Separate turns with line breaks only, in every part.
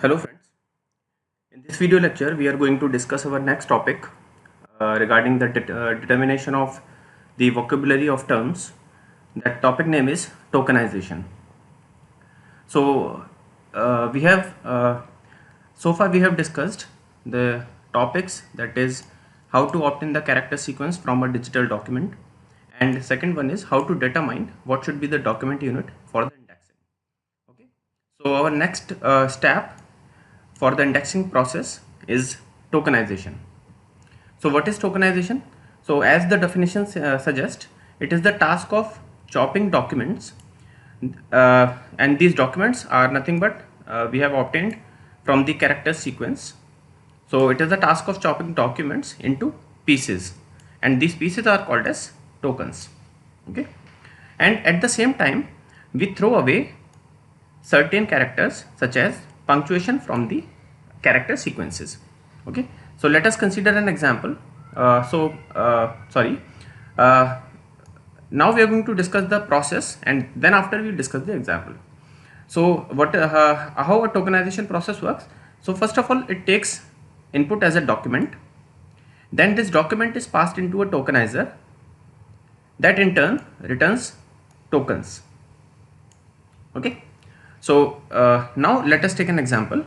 Hello friends, in this video lecture we are going to discuss our next topic regarding the determination of the vocabulary of terms. That topic name is tokenization. So we have so far we have discussed the topics, that is how to obtain the character sequence from a digital document, and second one is how to determine what should be the document unit for the indexing. Okay, so our next step for the indexing process is tokenization. So what is tokenization? So as the definition suggests, it is the task of chopping documents, and these documents are nothing but we have obtained from the character sequence. So it is the task of chopping documents into pieces, and these pieces are called as tokens. Okay, and at the same time we throw away certain characters such as punctuation from the character sequences. Okay, so let us consider an example. Now we are going to discuss the process, and then after we discuss the example. So how a tokenization process works? So first of all, it takes input as a document, then this document is passed into a tokenizer that in turn returns tokens. Okay, so now let us take an example.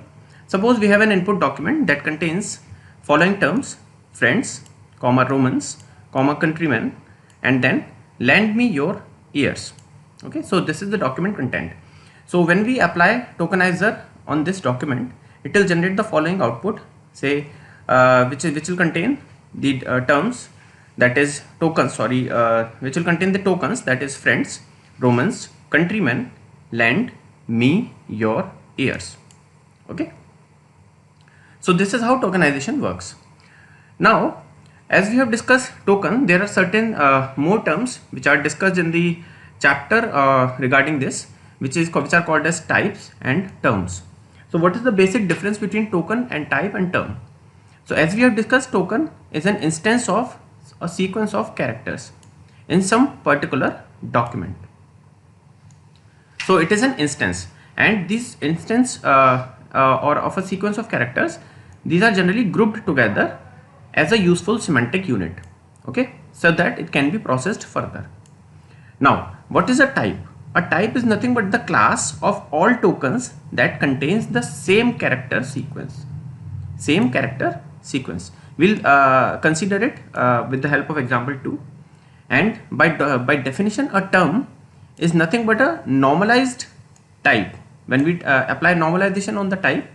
Suppose we have an input document that contains following terms: friends, comma Romans, comma countrymen, and then lend me your ears. Okay, so this is the document content. So when we apply tokenizer on this document, it will generate the following output, say which will contain the terms, that is tokens, which will contain the tokens, that is friends, Romans, countrymen, lend me your ears. Okay, so this is how tokenization works. Now as we have discussed token, there are certain more terms which are discussed in the chapter regarding this, which are called as types and terms. So what is the basic difference between token and type and term? So as we have discussed, token is an instance of a sequence of characters in some particular document. So it is an instance, and this instance or of a sequence of characters, these are generally grouped together as a useful semantic unit, okay, so that it can be processed further. Now what is a type? A type is nothing but the class of all tokens that contains the same character sequence. We'll consider it with the help of example 2. And by definition, a term is nothing but a normalized type. When we apply normalization on the type,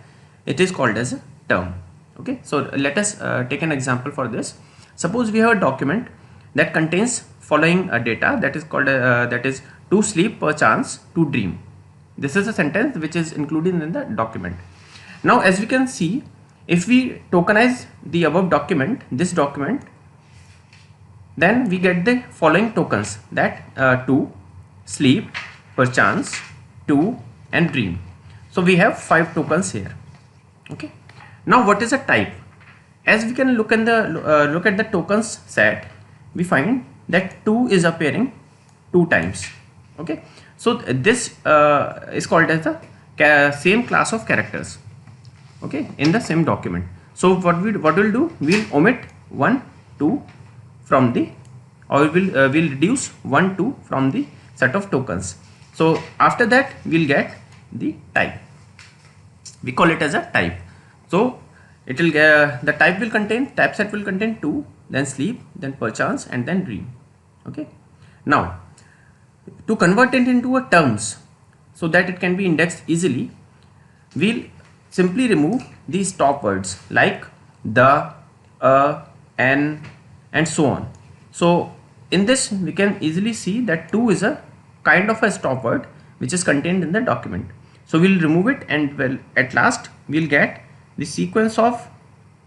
it is called as a term. Okay, so let us take an example for this. Suppose we have a document that contains following data, that is called that is to sleep perchance to dream. This is a sentence which is included in the document. Now as we can see, if we tokenize the above document, this document, then we get the following tokens, that to, sleep, perchance, to, and dream. So we have 5 tokens here. Okay, now what is a type? As we can look at the tokens set, we find that 2 is appearing 2 times. Okay, so this is called as the same class of characters, okay, in the same document. So what we'll do, we'll omit 1, 2 from the, or we'll reduce 1, 2 from the set of tokens. So after that we'll get the type. We call it as a type. So it will the type set will contain 2, then sleep, then perchance, and then dream. Okay, now to convert it into a terms so that it can be indexed easily, we'll simply remove these stop words like the, an, and so on. So in this we can easily see that 2 is a kind of a stop word which is contained in the document. So we'll remove it, and well, at last we'll get the sequence of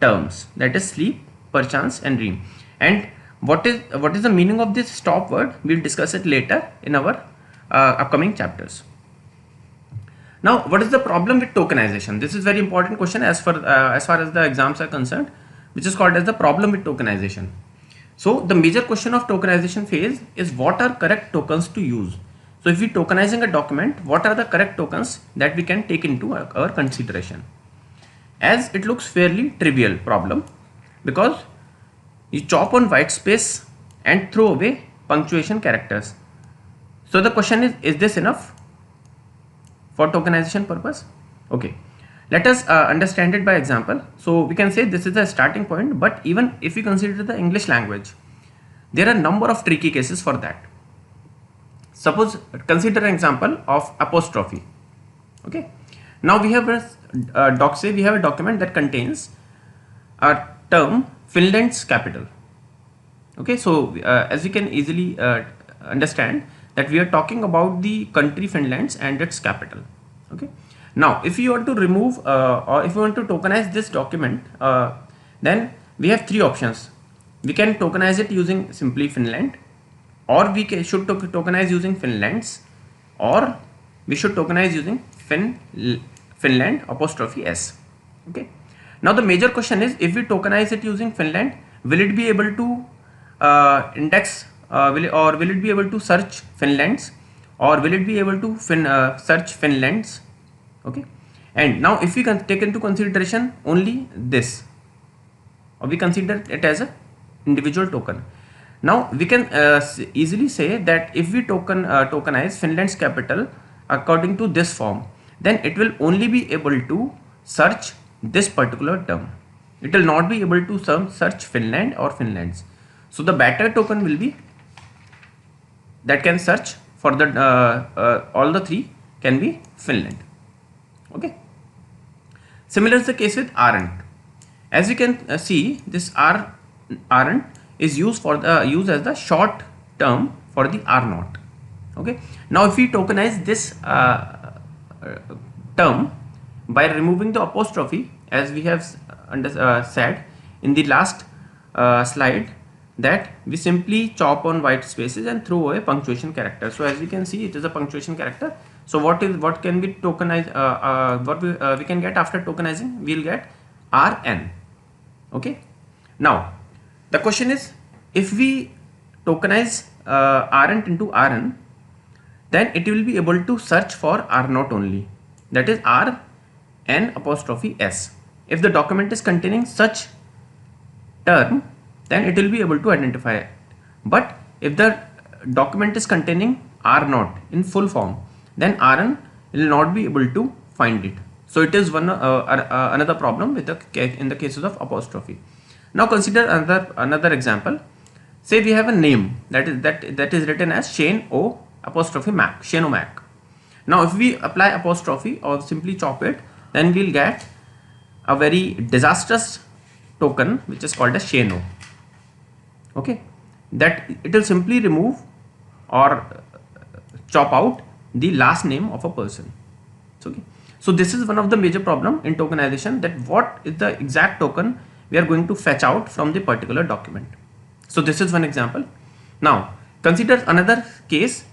terms, that is sleep, perchance, and dream. And what is the meaning of this stop word? We'll discuss it later in our upcoming chapters. Now what is the problem with tokenization? This is very important question as far as the exams are concerned, which is called as the problem with tokenization. So the major question of tokenization phase is what are correct tokens to use. So if we tokenizing a document, what are the correct tokens that we can take into our consideration? as it looks fairly trivial problem because you chop on white space and throw away punctuation characters. So the question is this enough for tokenization purpose? Okay, let us understand it by example. So we can say this is the starting point, but even if we consider the English language, there are a number of tricky cases for that. Suppose consider an example of apostrophe. Okay, now we have we have a document that contains a term Finland's capital. Okay, so as we can easily understand that we are talking about the country Finland and its capital. Okay, now if you want to remove or if you want to tokenize this document, then we have three options. We can tokenize it using simply Finland, or we should tokenize using Finland's, or we should tokenize using Finland apostrophe s. Okay, now the major question is, if we tokenize it using Finland, will it be able to index will it be able to search Finland's, or will it be able to search Finland's? Okay, and now if we can take into consideration only this, or we consider it as a individual token, now we can easily say that if we tokenize Finland's capital according to this form, then it will only be able to search this particular term. It will not be able to search Finland or Finland's. So the better token will be that can search for the all the three can be Finland. Okay. Similar is the case with aren't. As you can see, this aren't is used for the as the short term for the are not. Okay. Now if we tokenize this term by removing the apostrophe, as we have said in the last slide, that we simply chop on white spaces and throw away punctuation character. So as we can see, it is a punctuation character. So what can we tokenize? What we can get after tokenizing? We'll get rn. Okay. Now the question is, if we tokenize aren't into rn, then it will be able to search for r not only, that is r n apostrophe s. If the document is containing such term, then it will be able to identify it. But if the document is containing r not in full form, then rn will not be able to find it. So it is one another problem with in the cases of apostrophe. Now consider another example. Say we have a name that is written as Shane O apostrophe Mac, Shane O Mac. Now if we apply apostrophe or simply chop it, then we'll get a very disastrous token which is called as Shane O. Okay, that it will simply remove or chop out the last name of a person. Okay, so this is one of the major problem in tokenization, that what is the exact token we are going to fetch out from the particular document. So this is one example. Now consider another case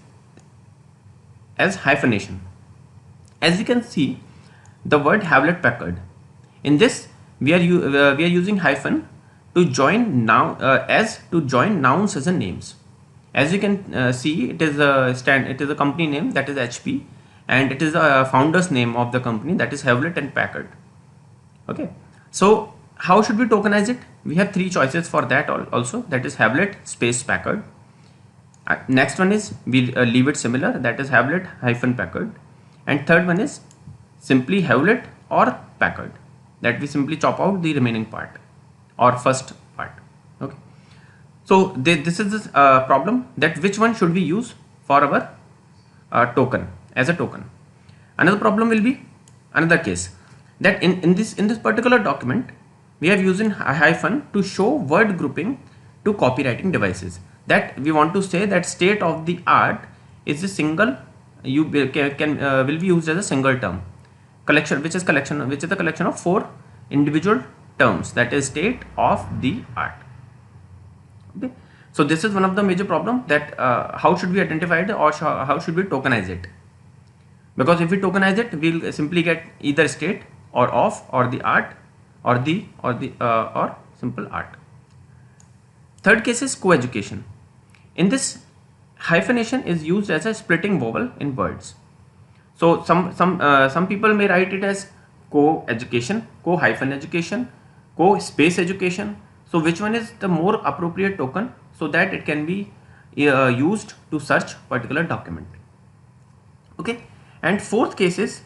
as hyphenation. As you can see, the word Hewlett Packard, in this we are using hyphen to join join nouns as a names. As you can see, it is a company name, that is HP, and it is a founder's name of the company, that is Hewlett and Packard. Okay, so how should we tokenize it? We have three choices for that also, that is Hewlett space Packard. Next one is we leave it similar, that is Hewlett hyphen Packard, and third one is simply Hewlett or Packard, that we simply chop out the remaining part or first part. Okay, so this is this problem, that which one should we use for our token as a token. Another problem will be another case, that in this particular document we have using a hyphen to show word grouping to copywriting devices, that we want to say that state of the art is a single will be used as a single term collection, which is the collection of 4 individual terms, that is state of the art. Okay, so this is one of the major problem, that how should we identify it, or how should we tokenize it? Because if we tokenize it, we'll simply get either state or of or the art or or simple art. Third case is coeducation. In this, hyphenation is used as a splitting vowel in words. So some people may write it as co-education, co-hyphen education, co-space education. So which one is the more appropriate token so that it can be used to search particular document. Okay, and fourth case is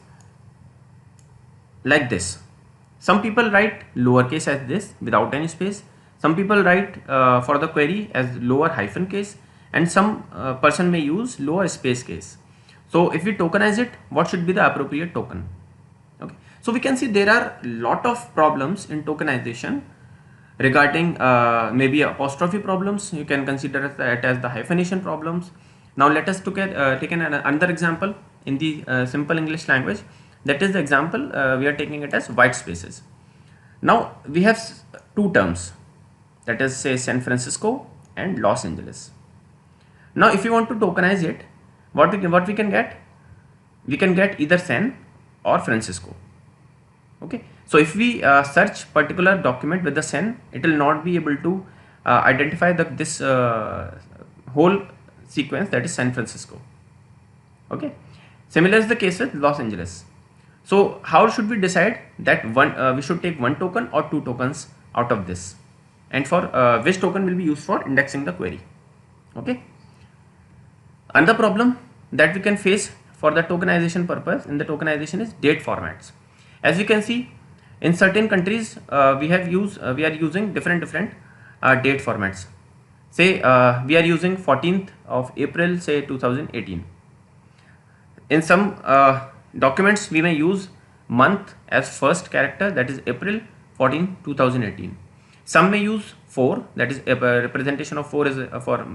like this. Some people write lowercase as this without any space. Some people write for the query as lower hyphen case, and some person may use lower space case. So if we tokenize it, what should be the appropriate token? Okay, so we can see there are lot of problems in tokenization regarding maybe apostrophe problems. You can consider it as the hyphenation problems. Now let us take another example in the simple English language. That is the example we are taking it as white spaces. Now we have two terms, that is say San Francisco and Los Angeles. Now if you want to tokenize it, what we can get? We can get either San or Francisco. Okay, so if we search particular document with the San, it will not be able to identify this whole sequence, that is San Francisco. Okay, similar is the case with Los Angeles. So how should we decide that we should take one token or two tokens out of this, and for which token will be used for indexing the query? Okay. Another problem that we can face for the tokenization purpose in the tokenization is date formats. As we can see, in certain countries we are using different date formats. Say we are using 14th of April, say 2018. In some documents we may use month as first character, that is April 14, 2018. Some may use 4, that is a representation of 4 is for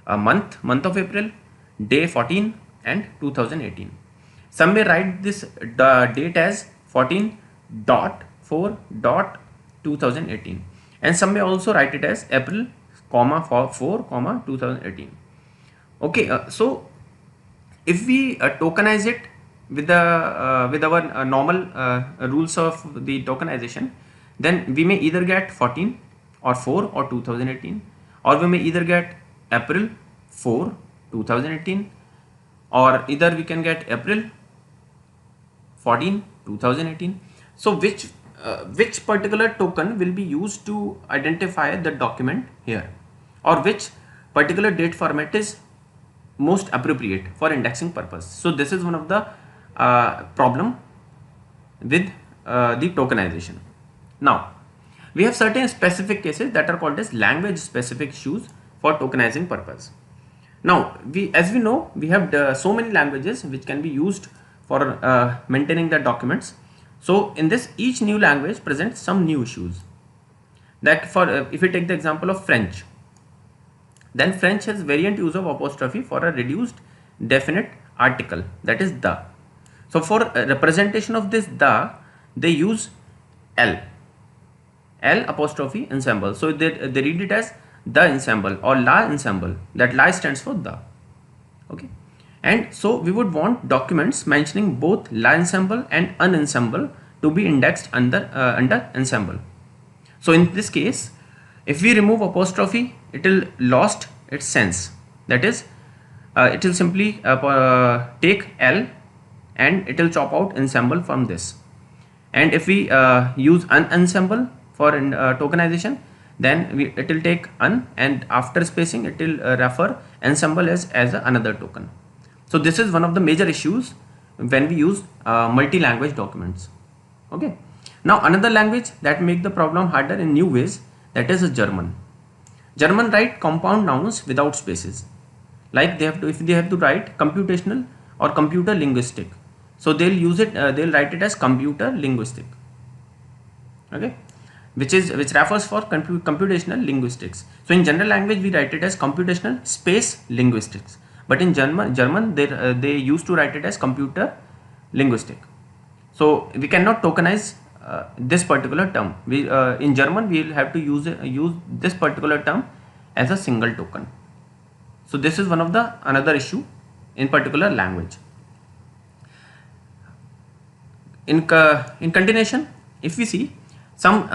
a month of April, day 14 and 2018. Some may write this date as 14.4.2018, and some may also write it as April, 4, 2018. Okay, so if we tokenize it with our normal rules of the tokenization, then we may either get 14 or 4 or 2018, or we may either get April 4, 2018, or either we can get April 14, 2018. So which particular token will be used to identify the document here, or which particular date format is most appropriate for indexing purpose? So this is one of the problem with the tokenization. Now we have certain specific cases that are called as language specific issues for tokenizing purpose. Now as we know, we have so many languages which can be used for maintaining the documents. So in this, each new language presents some new issues. That for if we take the example of French, then French has variant use of apostrophe for a reduced definite article, that is the. So for representation of this the, they use L apostrophe ensemble. So they read it as the ensemble or la ensemble. That la stands for the. Okay, and so we would want documents mentioning both la ensemble and unensemble to be indexed under ensemble. So in this case, if we remove apostrophe, it will lost its sense. That is, it will simply take L and it will chop out ensemble from this. And if we use unensemble for tokenization, then it will take un, and after spacing it will refer ensemble as another token. So this is one of the major issues when we use multi-language documents. Okay. Now another language that make the problem harder in new ways, that is German. German write compound nouns without spaces. Like if they have to write computational or computer linguistic, so they'll use it. They'll write it as computer linguistic. Okay, which refers for computational linguistics. So in general language we write it as computational space linguistics, but in German they used to write it as computer linguistic. So we cannot tokenize this particular term. In German we will have to use this particular term as a single token. So this is one of the another issue in particular language. In continuation, if we see some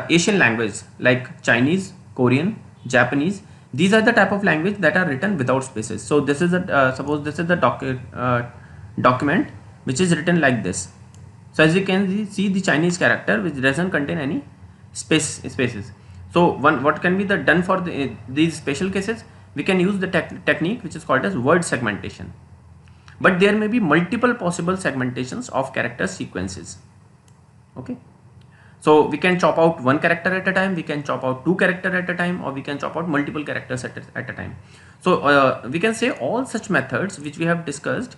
Asian language like Chinese, Korean, Japanese, these are the type of language that are written without spaces. So this is suppose this is the document which is written like this. So as you can see the Chinese character which doesn't contain any spaces. So what can be the done for these special cases? We can use the technique which is called as word segmentation. But there may be multiple possible segmentations of character sequences. Okay. So we can chop out one character at a time, we can chop out two characters at a time, or we can chop out multiple characters at a time. So we can say all such methods which we have discussed,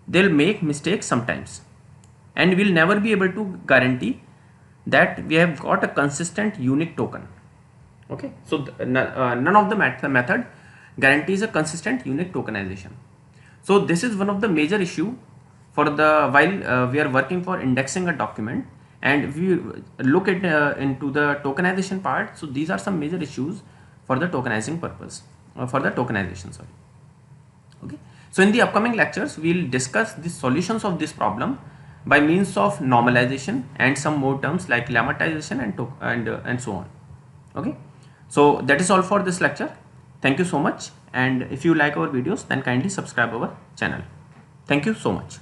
they'll make mistakes sometimes, and we'll never be able to guarantee that we have got a consistent unique token. Okay, so none of the method guarantees a consistent unique tokenization. So this is one of the major issue for the while we are working for indexing a document, and if we look at into the tokenization part, so these are some major issues for the tokenizing purpose, for the tokenization, sorry. Okay, so in the upcoming lectures we'll discuss the solutions of this problem by means of normalization and some more terms like lemmatization and so on. Okay, so that is all for this lecture. Thank you so much, and if you like our videos then kindly subscribe our channel. Thank you so much.